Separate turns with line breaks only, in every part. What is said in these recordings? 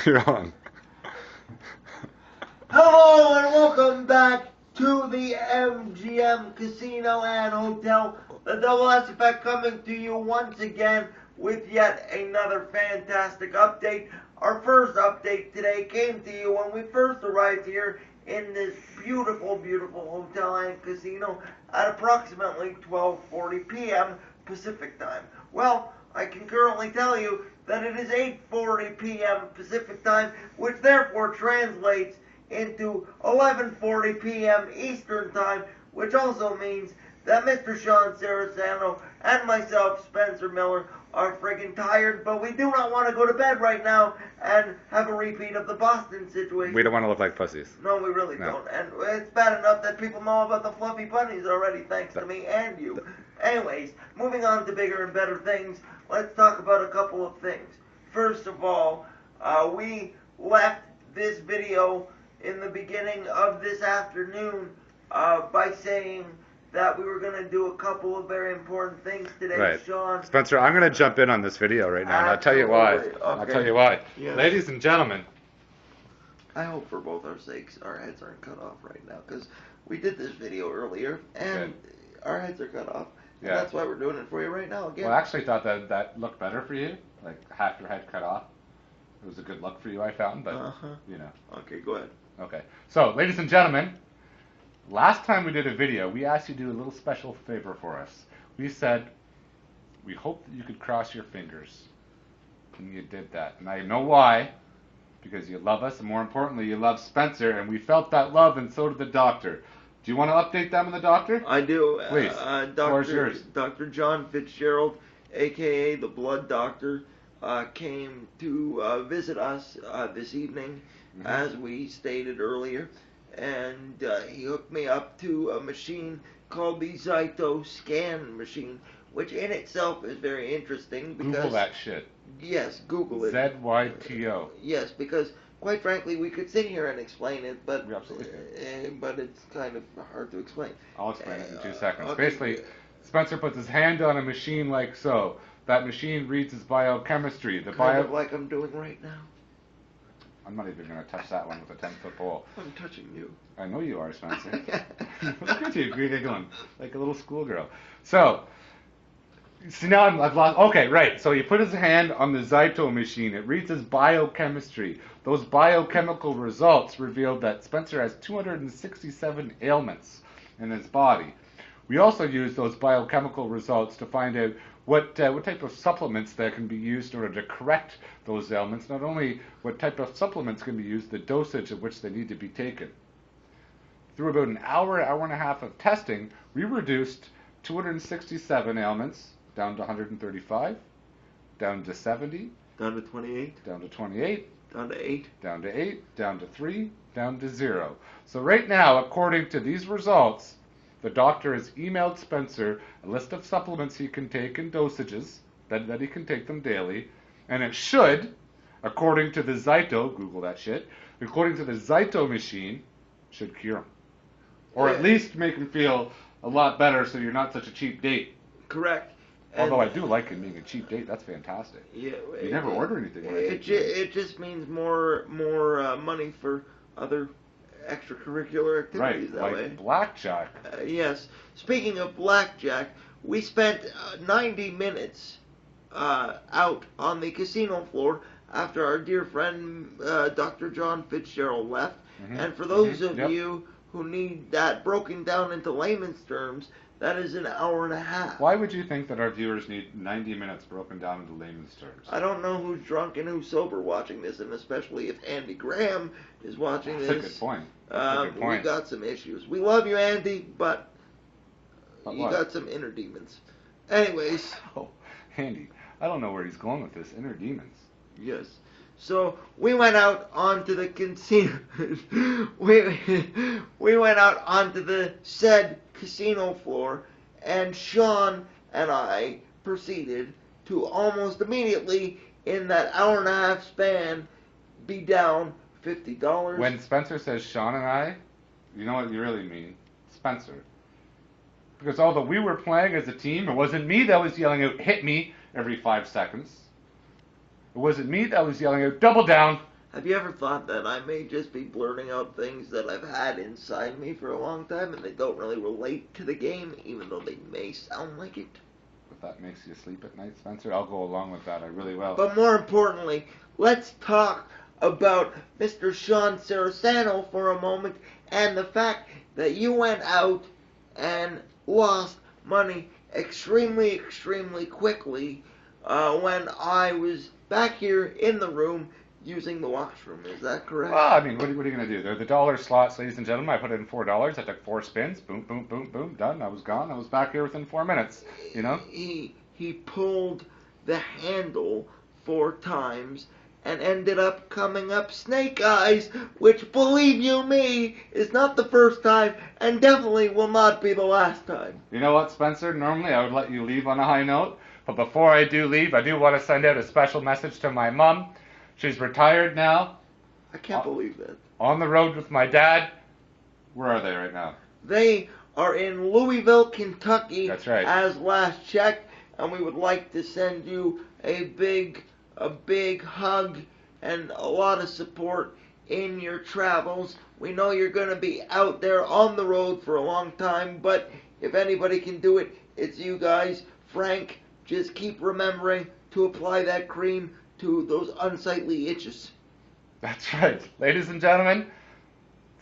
You're on.
Hello and welcome back to the MGM Casino and Hotel. The Double S Effect coming to you once again with yet another fantastic update. Our first update today came to you when we first arrived here in this beautiful, beautiful hotel and casino at approximately 12:40 p.m. Pacific time. Well, I can currently tell you that it is 8:40 p.m. Pacific time, which therefore translates into 11:40 p.m. Eastern Time, which also means that Mr. Sean Saraceno and myself, Spencer Miller, are friggin' tired, but we do not want to go to bed right now and have a repeat of the Boston situation.
We don't want to look like pussies.
No, we really don't. And it's bad enough that people know about the fluffy bunnies already, thanks to me and you. Anyways, moving on to bigger and better things, let's talk about a couple of things. First of all, we left this video in the beginning of this afternoon by saying that we were going to do a couple of very important things today,
Right.
Sean.
Spencer, I'm going to jump in on this video right now, and I'll tell you why.
Absolutely.
I'll
Okay.
tell you why.
Yes.
Ladies and gentlemen,
I hope for both our sakes our heads aren't cut off right now, because we did this video earlier, and our heads are cut off. And
Yeah.
that's why we're doing it for you right now again.
well, I actually thought that looked better for you, like half your head cut off. It was a good look for you, I found, but, you know.
Okay, go ahead.
Okay. So, ladies and gentlemen, last time we did a video, we asked you to do a little special favor for us. We said, we hope that you could cross your fingers. And you did that. And I know why. Because you love us, and more importantly, you love Spencer, and we felt that love, and so did the doctor. Do you want to update them and the doctor?
I do.
Please. Floor's yours.
Dr. John Fitzgerald, a.k.a. the Blood Doctor, came to visit us this evening, as we stated earlier, and he hooked me up to a machine called the Zyto scan machine, which in itself is very interesting because...
Google that shit.
Yes, Google it.
ZYTO.
Yes, because quite frankly, we could sit here and explain it, but
We absolutely could.
but it's kind of hard to explain.
I'll explain it in 2 seconds.
Okay.
Basically, Spencer puts his hand on a machine like so. That machine reads his biochemistry. The
Kind of like I'm doing right now.
I'm not even going to touch that one with a 10-foot pole.
I'm touching you.
I know you are, Spencer. Look at you, you're giggling like a little schoolgirl. So, see now I've lost. Okay, right. So he put his hand on the Zyto machine. It reads his biochemistry. Those biochemical results revealed that Spencer has 267 ailments in his body. We also use those biochemical results to find out what type of supplements that can be used in order to correct those ailments. Not only what type of supplements can be used, the dosage at which they need to be taken. Through about an hour and a half of testing, we reduced 267 ailments down to 135, down to 70,
Down to 28.
down to 28,
Down to 8.
down to 8, down to 3, down to 0. So right now, according to these results, the doctor has emailed Spencer a list of supplements he can take in dosages, that he can take them daily, and it should, according to the Zyto, Google that shit, according to the Zyto machine, should cure him. Or at least make him feel a lot better so you're not such a cheap date.
Correct.
Although I do like him being a cheap date, that's fantastic.
Yeah,
You never order anything when I take you.
It just means more money for other extracurricular activities
Right,
that
like
way.
blackjack.
Yes. Speaking of blackjack, we spent 90 minutes out on the casino floor after our dear friend Dr. John Fitzgerald left. And for those of you who need that broken down into layman's terms, that is an hour and a half.
Why would you think that our viewers need 90 minutes broken down into layman's terms?
I don't know who's drunk and who's sober watching this, and especially if Andy Graham is watching
That's
this.
a good point. That's a good
We
point.
got some issues. We love you, Andy, but
But
you
what?
got some inner demons. Anyways,
Oh, Andy, I don't know where he's going with this. Inner demons.
yes. So we went out onto the casino. we went out onto the said casino floor, and Sean and I proceeded to almost immediately, in that hour and a half span, be down $50.
When Spencer says Sean and I, you know what you really mean? Spencer. Because although we were playing as a team, it wasn't me that was yelling out, hit me, every 5 seconds. It wasn't me that was yelling out, double down,
Have you ever thought that I may just be blurting out things that I've had inside me for a long time and they don't really relate to the game, even though they may sound like it?
If that makes you sleep at night, Spencer, I'll go along with that. I really will.
But more importantly, let's talk about Mr. Sean Saraceno for a moment and the fact that you went out and lost money extremely, extremely quickly when I was back here in the room using the washroom. Is that correct?
Well, I mean, what are you going to do? They're the dollar slots, ladies and gentlemen. I put in $4. I took 4 spins. Boom, boom, boom, boom. Done. I was gone. I was back here within 4 minutes. You know?
He pulled the handle 4 times and ended up coming up snake eyes, which, believe you me, is not the first time and definitely will not be the last time.
You know what, Spencer? Normally I would let you leave on a high note, but before I do leave, I do want to send out a special message to my mom. She's retired now.
I can't believe that.
On the road with my dad. Where are they right now?
They are in Louisville, Kentucky.
That's right.
As last check, and we would like to send you a big hug and a lot of support in your travels. We know you're going to be out there on the road for a long time, but if anybody can do it, it's you guys. Frank, just keep remembering to apply that cream to those unsightly itches.
That's right. Ladies and gentlemen,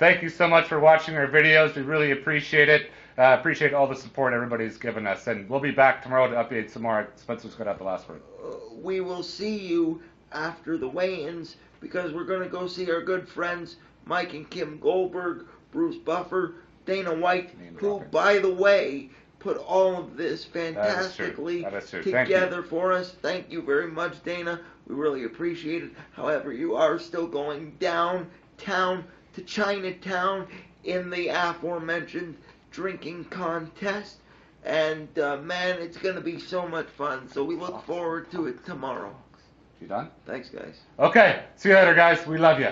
thank you so much for watching our videos. We really appreciate it. Appreciate all the support everybody's given us. And we'll be back tomorrow to update some more. Spencer's going to have the last word.
We will see you after the weigh-ins because we're going to go see our good friends Mike and Kim Goldberg, Bruce Buffer, Dana White, who, by the way, put all of this fantastically together for us. Thank you very much, Dana. We really appreciate it. However, you are still going downtown to Chinatown in the aforementioned drinking contest. And, man, it's going to be so much fun. So we look forward to it tomorrow.
You done?
Thanks, guys.
Okay. See you later, guys. We love you.